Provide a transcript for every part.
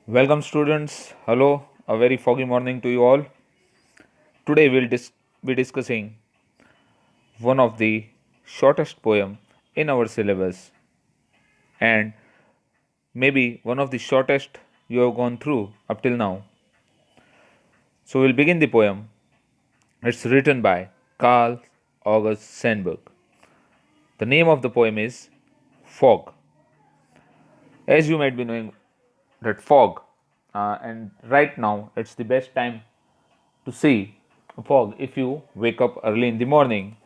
Welcome, students. Hello, a very foggy morning to you all. Today we'll be discussing one of the shortest poem in our syllabus and maybe one of the shortest you have gone through up till now. So we'll begin the poem. It's written by Carl August Sandburg. The name of the poem is Fog. As you might be knowing that fog, and right now it's the best time to see a fog. If you wake up early in the morning,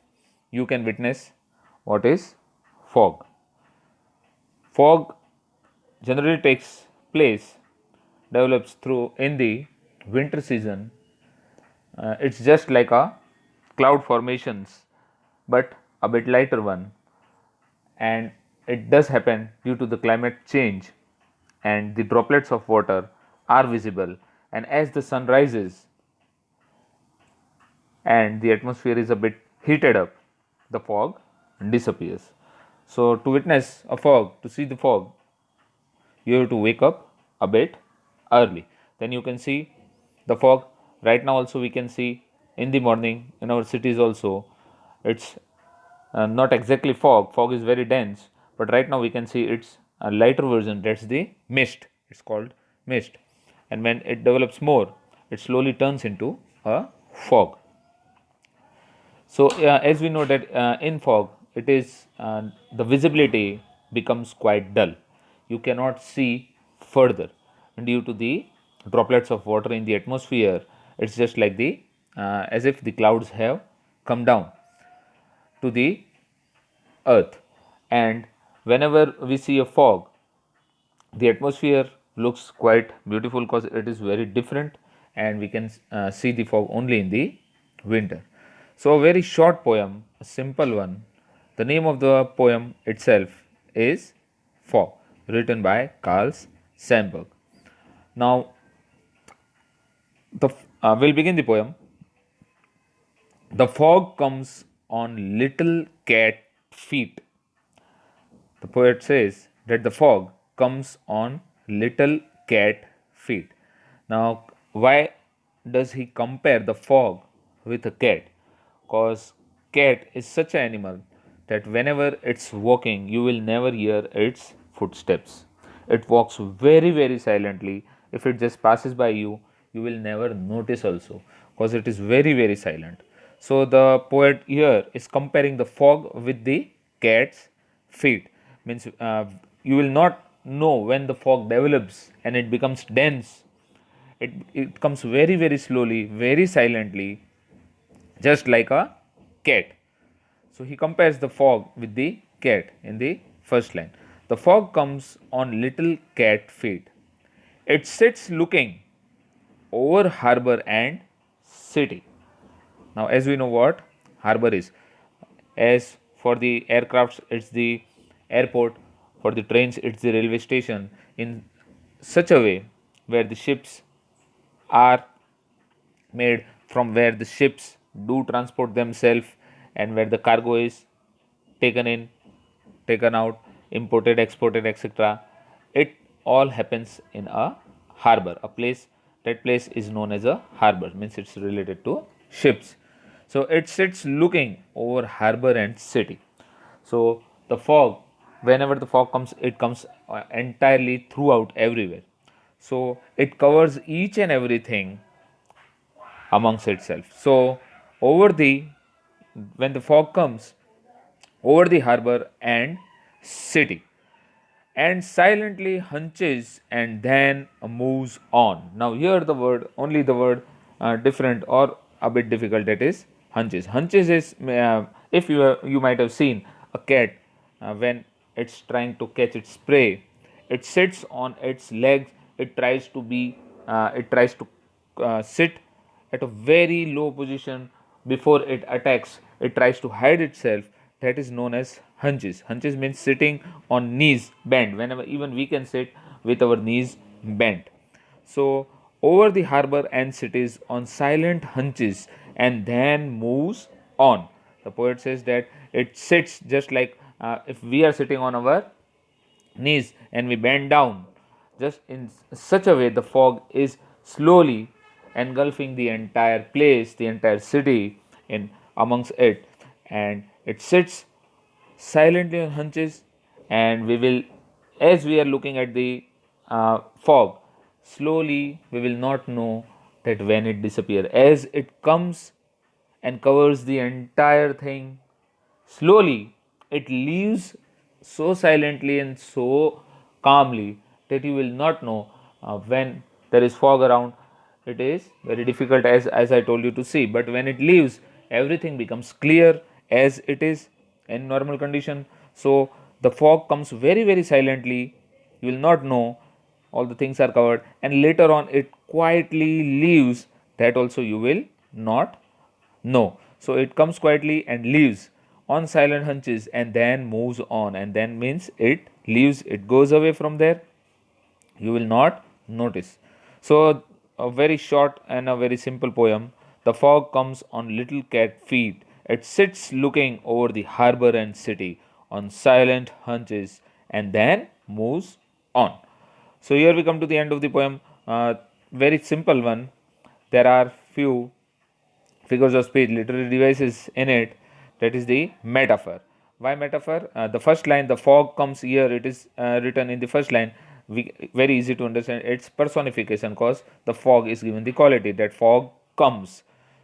you can witness what is fog. Fog generally takes place, develops through in the winter season. It's just like a cloud formations, but a bit lighter one, and it does happen due to the climate change, and the droplets of water are visible. And as the sun rises, and the atmosphere is a bit heated up, the fog disappears. So, to witness a fog, to see the fog, you have to wake up a bit early. Then you can see the fog. Right now, also, we can see in the morning in our cities also. It's not exactly fog, fog is very dense, but right now we can see it's a lighter version, that's the mist. It's called mist. And when it develops more, it slowly turns into a fog. So, as we know that in fog, it is the visibility becomes quite dull. You cannot see further due to the droplets of water in the atmosphere. It's just like the as if the clouds have come down to the earth. And whenever we see a fog, the atmosphere looks quite beautiful because it is very different, and we can see the fog only in the winter. So a very short poem, a simple one. The name of the poem itself is Fog, written by Carl Sandburg. Now we'll begin the poem. The fog comes on little cat feet. The poet says that the fog comes on little cat feet. Now, why does he compare the fog with a cat? Because cat is such an animal that whenever it's walking, you will never hear its footsteps. It walks very, very silently. If it just passes by you, you will never notice also, because it is very, very silent. So the poet here is comparing the fog with the cat's feet. Means you will not know when the fog develops and it becomes dense. It comes very, very slowly, very silently, just like a cat. So he compares the fog with the cat in the first line. The fog comes on little cat feet. It sits looking over harbor and city. Now, as we know what harbor is, as for the aircrafts, it's the airport, for the trains, it's the railway station, in such a way where the ships are made, from where the ships do transport themselves, and where the cargo is taken in, taken out, imported, exported, etc. It all happens in a harbor, a place. That place is known as a harbor, means it's related to ships. So it sits looking over harbor and city. So the fog, whenever the fog comes, it comes entirely throughout everywhere. So it covers each and everything amongst itself. So over the when the fog comes over the harbor and city, and silently hunches and then moves on. Now here the word, only the word different or a bit difficult, that is hunches. Hunches is if you might have seen a cat when it's trying to catch its prey, it sits on its legs. It tries to sit at a very low position before it attacks. It tries to hide itself. That is known as hunches. Hunches means sitting on knees bent. Whenever even we can sit with our knees bent. So over the harbor and cities on silent hunches and then moves on. The poet says that it sits just like if we are sitting on our knees and we bend down, just in such a way the fog is slowly engulfing the entire place, the entire city in amongst it, and it sits silently on hunches, and we will, as we are looking at the fog, slowly we will not know that when it disappears, as it comes and covers the entire thing. Slowly, it leaves so silently and so calmly that you will not know when there is fog around. It is very difficult, as I told you, to see. But when it leaves, everything becomes clear as it is in normal condition. So the fog comes very, very silently. You will not know all the things are covered, and later on it quietly leaves. That also you will not no. So it comes quietly and leaves on silent hunches and then moves on, and then means it leaves, it goes away from there. You will not notice. So, a very short and a very simple poem. The fog comes on little cat feet. It sits looking over the harbor and city on silent hunches and then moves on. So, here we come to the end of the poem. Very simple one. There are few figures of speech, literary devices in it. That is the metaphor. Why metaphor? The first line, the fog comes here, it is written in the first line. Very easy to understand. It's personification because the fog is given the quality that fog comes.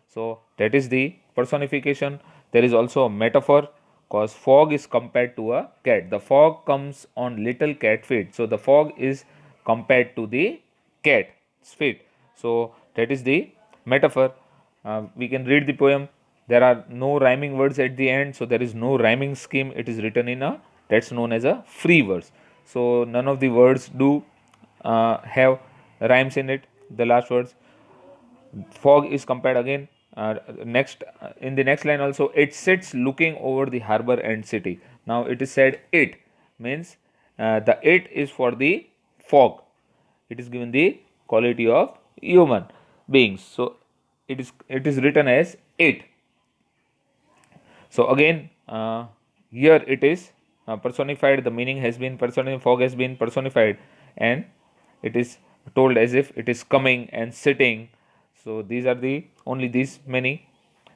So that is the personification. There is also a metaphor because fog is compared to a cat. The fog comes on little cat feet. So the fog is compared to the cat's feet. So that is the metaphor. We can read the poem. There are no rhyming words at the end, so there is no rhyming scheme. It is written in a, that's known as a free verse. So none of the words do have rhymes in it. The last words. Fog is compared again. Next in the next line also, it sits looking over the harbor and city. Now it is said it means the it is for the fog. It is given the quality of human beings. So it is written as it. So again, here it is personified. The meaning has been personified. Fog has been personified, and it is told as if it is coming and sitting. So these are the only these many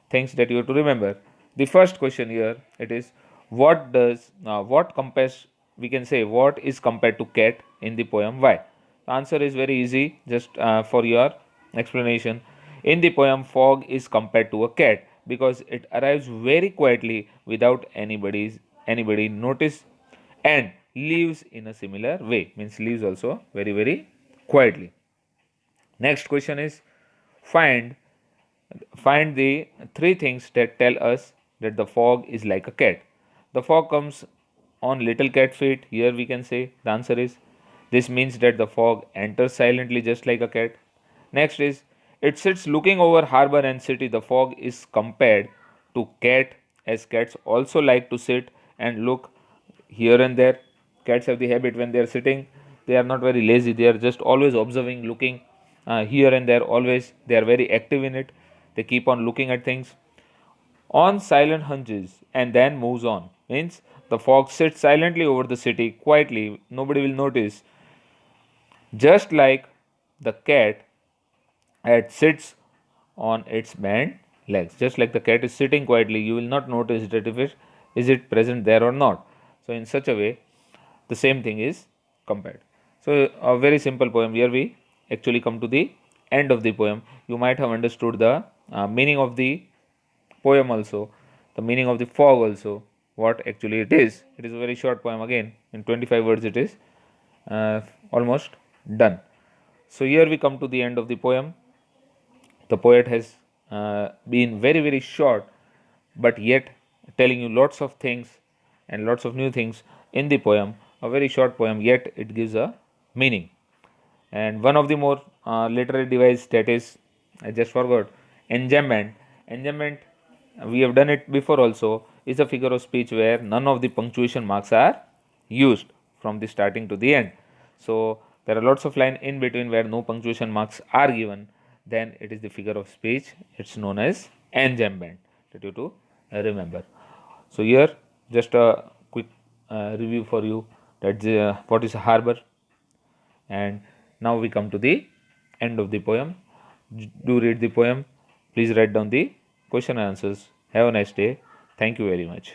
things that you have to remember. The first question here it is, what compares, we can say, what is compared to cat in the poem? Why? The answer is very easy. Just for your explanation, in the poem, fog is compared to a cat because it arrives very quietly without anybody notice and leaves in a similar way. Means leaves also very, very quietly. Next question is, find find the three things that tell us that the fog is like a cat. The fog comes on little cat feet. Here we can say the answer is, this means that the fog enters silently just like a cat. Next is, it sits looking over harbor and city. The fog is compared to cat, as cats also like to sit and look here and there. Cats have the habit when they are sitting, they are not very lazy, they are just always observing, looking here and there, always they are very active in it. They keep on looking at things on silent hunches and then moves on. Means the fog sits silently over the city quietly, nobody will notice, just like the cat it sits on its bent legs. Just like the cat is sitting quietly, you will not notice that if it is it present there or not. So in such a way, the same thing is compared. So a very simple poem. Here we actually come to the end of the poem. You might have understood the meaning of the poem also, the meaning of the fog also, what actually it is. It is a very short poem again. In 25 words, it is almost done. So here we come to the end of the poem. The poet has been very, very short, but yet telling you lots of things and lots of new things in the poem. A very short poem, yet it gives a meaning. And one of the more literary device, that is, I just forgot, enjambment. Enjambment, we have done it before also, is a figure of speech where none of the punctuation marks are used from the starting to the end. So there are lots of lines in between where no punctuation marks are given. Then it is the figure of speech. It's known as enjambment. That you to remember. So here just a quick review for you. That what is a harbor. And now we come to the end of the poem. Do read the poem. Please write down the question and answers. Have a nice day. Thank you very much.